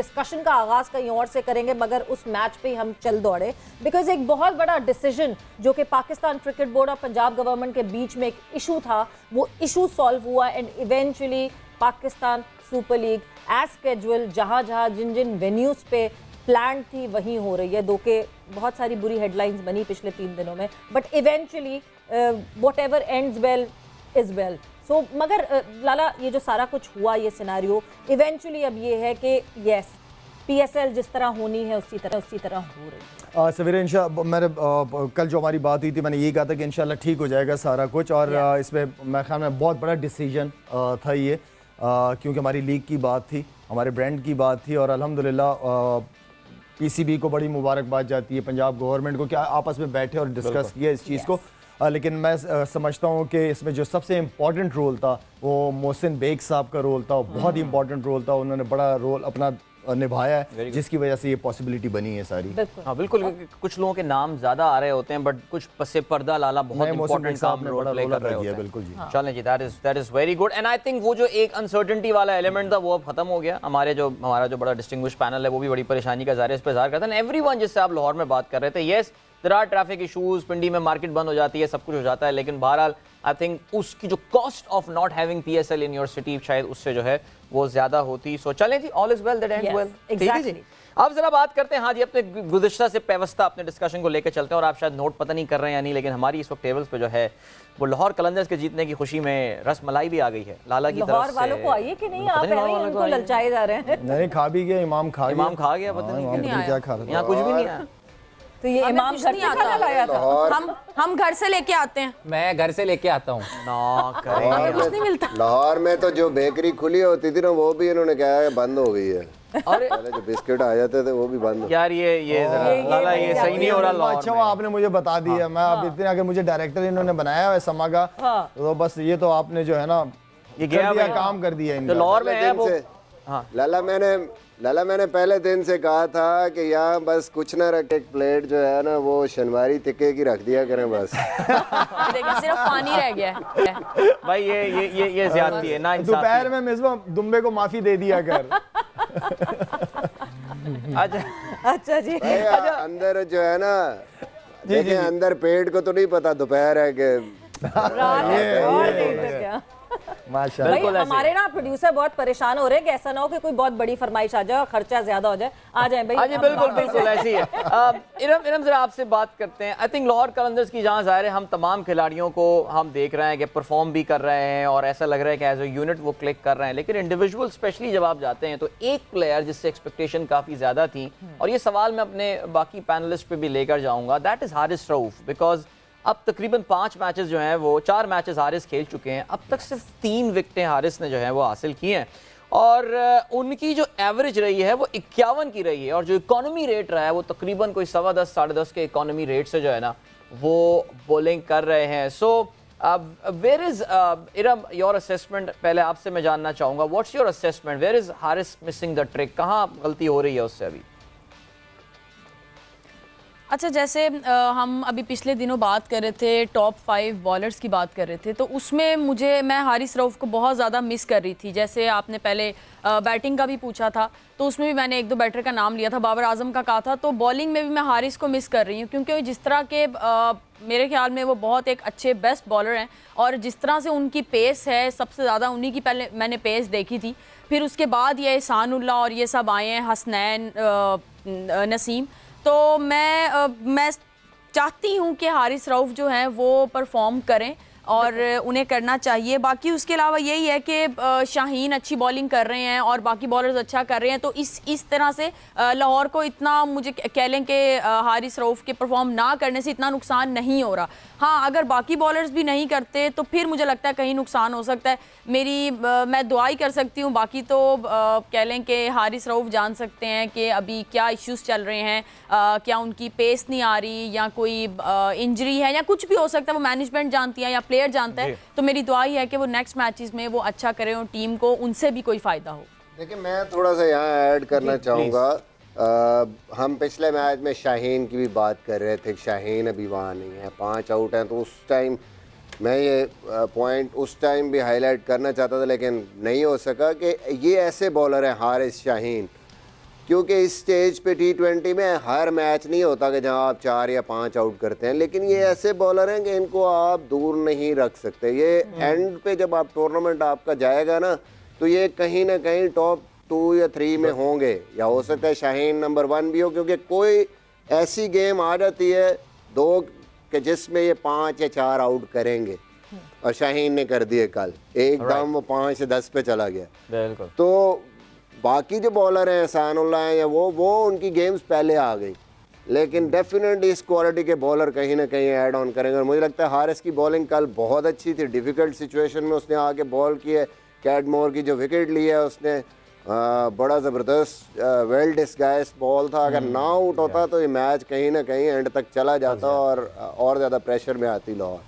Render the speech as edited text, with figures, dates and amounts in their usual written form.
Discussion का आगाज कहीं और से करेंगे, मगर उस मैच पे ही हम चल दौड़े बिकॉज एक बहुत बड़ा डिसीजन जो कि पाकिस्तान क्रिकेट बोर्ड और पंजाब गवर्नमेंट के बीच में एक इशू था, वो इशू सॉल्व हुआ and eventually Pakistan super league has schedule जहां जहां जिन जिन वेन्यूज पे प्लान थी वहीं हो रही है। दो के बहुत सारी बुरी हेडलाइंस बनी पिछले 3 दिनों में, but eventually whatever ends well is well. So मगर लाला, ये जो सारा कुछ हुआ, ये सिनारियो इवेंचुअली अब ये है कि यस, पीएसएल जिस तरह होनी है उसी तरह हो रही है। सवेरे इंशाल्लाह मेरे कल जो हमारी बात हुई थी, मैंने यही कहा था कि इंशाल्लाह ठीक हो जाएगा सारा कुछ, और इसमें मेरे ख्याल में बहुत बड़ा डिसीजन था ये, क्योंकि हमारी लीग की बात थी, हमारे ब्रांड की बात थी, और अल्हम्दुलिल्लाह पीसीबी को बड़ी मुबारकबाद जाती है, पंजाब गवर्नमेंट को, क्या आपस में बैठे और डिस्कस किया इस चीज़ को। लेकिन मैं समझता हूँ कि इसमें जो सबसे इम्पॉर्टेंट रोल था वो मोहसिन बेग साहब का रोल था, बहुत ही इम्पॉर्टेंट रोल था, उन्होंने बड़ा रोल अपना निभाया है, जिसकी वजह से ये पॉसिबिलिटी बनी है सारी। हाँ बिल्कुल, कुछ लोगों के नाम ज्यादा आ रहे होते हैं बट कुछ पसे पर्दा लाला बहुत इंपॉर्टेंट काम रोल प्ले कर रहे होते हैं। बिल्कुल जी, चलें जी, that is very good. And I think वो जो एक अनसर्टेनिटी वाला एलिमेंट था वो अब खत्म हो गया। हमारा जो बड़ा डिस्टिंग्विश पैनल है वो भी बड़ी परेशानी का इस पर ज़ाहिर करता है। एवरीवन जिससे आप लाहौर में बात कर रहे थे, yes there are traffic issues, Pindi में मार्केट बंद हो जाती है, सब कुछ हो जाता है, लेकिन बहरहाल आई थिंक उसकी जो cost of not having PSL in your city शायद उससे जो है वो ज्यादा होती। सो चलें जी, all is well that ends well. Exactly. अब जरा बात करते हैं, हाँ जी, अपने गुज़िश्ता से पेवस्ता अपने डिस्कशन को लेकर चलते हैं, और आप शायद नोट पता नहीं कर रहे हैं या नहीं, लेकिन हमारी इस वक्त टेबल्स पे जो है वो लाहौर कलंदर्स के जीतने की खुशी में रस मलाई भी आ गई है लाला की तरफ से। लाहौर वालों को आई है कि नहीं? आप उनको ललचाए जा रहे हैं। नहीं, खा भी गया, इमाम खा गया, पता नहीं क्या खा रहा था, यहाँ कुछ भी नहीं आया। तो ये इमाम घर से खाना लाया था? हम घर से लेके आते हैं। मैं घर से लेके आता हूँ ना करें, कुछ नहीं मिलता। लाहौर में तो जो बेकरी खुली होती थी ना वो भी इन्होंने क्या है बंद हो गई है। अरे पहले जो बिस्किट आ जाते थे वो भी बंद हो। यार ये लाला ये सही नहीं हो रहा लाहौर अच्छा में। हुआ आपने मुझे बता दिया, मैं अब इतने आगे मुझे डायरेक्टर इन्होंने बनाया है समा का, तो बस ये तो आपने जो है ना ये गया काम कर दिया तो लाहौर में है वो। हाँ लाला मैंने पहले दिन से कहा था कि यहाँ बस कुछ ना रख, एक प्लेट जो है ना वो शनवारी तिक्के की रख दिया करें बस। देखिए सिर्फ पानी रह गया है। भाई ये ज्यादती है ना। दोपहर में मिसबा दुम्बे को माफी दे दिया कर। अच्छा जी, अंदर जो है ना देखें, अंदर पेट को तो नहीं पता दोपहर है कि भाई हमारे ना प्रोड्यूसर बहुत परेशान हो रहे हैं कि ऐसा ना हो कि कोई बहुत बड़ी फरमाइश आ जाए और खर्चा ज्यादा हो जाए। आ जाए भाई। हाँ जी, बिल्कुल ऐसे ही है। इरम जरा आपसे बात करते हैं। आई थिंक लाहौर कलंदर्स की जहाँ ज़ाहिर है हम तमाम खिलाड़ियों को हम देख रहे हैं कि परफॉर्म भी कर रहे हैं और ऐसा लग रहा है कि एज ए यूनिट वो क्लिक कर रहे हैं, लेकिन इंडिविजुअल स्पेशली जब आप जाते हैं तो एक प्लेयर जिससे एक्सपेक्टेशन काफ़ी ज़्यादा थी, और ये सवाल मैं अपने बाकी पैनलिस्ट पे भी लेकर जाऊँगा, that is Haris Rauf. Because अब तकरीबन 5 मैचेस जो हैं वो 4 मैचेस हारिस खेल चुके हैं, अब तक सिर्फ 3 विकेटें हारिस ने जो है वो हासिल की हैं, और उनकी जो एवरेज रही है वो 51 की रही है, और जो इकोनॉमी रेट रहा है वो तकरीबन कोई 10.25 साढ़े 10 के इकोनॉमी रेट से जो है ना वो बॉलिंग कर रहे हैं। So where is Iram your assessment, पहले आपसे मैं जानना चाहूँगा, what's your assessment, where is Haris missing the trick, कहाँ गलती हो रही है उससे अभी? अच्छा, जैसे हम अभी पिछले दिनों बात कर रहे थे, टॉप 5 बॉलर्स की बात कर रहे थे, तो उसमें मैं हारिस रऊफ को बहुत ज़्यादा मिस कर रही थी। जैसे आपने पहले बैटिंग का भी पूछा था, तो उसमें भी मैंने 1-2 बैटर का नाम लिया था, बाबर आजम का कहा था, तो बॉलिंग में भी मैं हारिस को मिस कर रही हूँ, क्योंकि जिस तरह के मेरे ख्याल में वो बहुत एक अच्छे बेस्ट बॉलर हैं, और जिस तरह से उनकी पेस है, सबसे ज़्यादा उन्हीं की पहले मैंने पेस देखी थी, फिर उसके बाद ये एहसानुल्लाह और ये सब आए हैं, हसनैन, नसीम। तो मैं चाहती हूँ कि हारिस रऊफ जो हैं वो परफॉर्म करें, और उन्हें करना चाहिए। बाकी उसके अलावा यही है कि शाहीन अच्छी बॉलिंग कर रहे हैं और बाकी बॉलर्स अच्छा कर रहे हैं, तो इस तरह से लाहौर को इतना, मुझे कह लें कि हारिस रऊफ के परफॉर्म ना करने से इतना नुकसान नहीं हो रहा। हाँ, अगर बाकी बॉलर्स भी नहीं करते तो फिर मुझे लगता है कहीं नुकसान हो सकता है। मैं दुआ ही कर सकती हूँ, बाकी तो कह लें कि हारिस रऊफ जान सकते हैं कि अभी क्या इश्यूज चल रहे हैं, क्या उनकी पेस नहीं आ रही या कोई इंजरी है या कुछ भी हो सकता है, वो मैनेजमेंट जानती है या प्लेयर जानता है। तो मेरी दुआ ही है कि वो नेक्स्ट मैचेस में वो अच्छा करें और टीम को उनसे भी कोई फ़ायदा हो। देखिए, मैं थोड़ा सा यहाँ ऐड करना चाहूँगा। हम पिछले मैच में शाहीन की भी बात कर रहे थे, शाहीन अभी वहाँ नहीं है, 5 आउट हैं, तो उस टाइम मैं ये पॉइंट उस टाइम भी हाईलाइट करना चाहता था, लेकिन नहीं हो सका कि ये ऐसे बॉलर हैं हारिस, शाहीन, क्योंकि इस स्टेज पे T20 में हर मैच नहीं होता कि जहां आप 4 या 5 आउट करते हैं, लेकिन ये ऐसे बॉलर हैं कि इनको आप दूर नहीं रख सकते। ये एंड पे जब आप टूर्नामेंट आपका जाएगा ना, तो ये कहीं ना कहीं टॉप 2 या 3 में होंगे, या हो सकता है शाहीन नंबर 1 भी हो, क्योंकि कोई ऐसी गेम आ जाती है 2 कि जिसमें ये 5 या 4 आउट करेंगे, और शाहीन ने कर दिए कल एकदम, वो 5 से 10 पे चला गया। बिल्कुल। तो बाकी जो बॉलर हैं एहसानुल्लाह हैं या वो उनकी गेम्स पहले आ गई, लेकिन डेफिनेटली इस क्वालिटी के बॉलर कहीं ना कहीं ऐड ऑन करेंगे। और मुझे लगता है हारिस की बॉलिंग कल बहुत अच्छी थी, डिफ़िकल्ट सिचुएशन में उसने आके बॉल की है। कैडमोर की जो विकेट ली है उसने, बड़ा ज़बरदस्त वेल डिस्गाइज्ड बॉल था। अगर ना आउट होता तो ये मैच कहीं ना कहीं एंड तक चला जाता और ज़्यादा प्रेशर में आती लाहौर।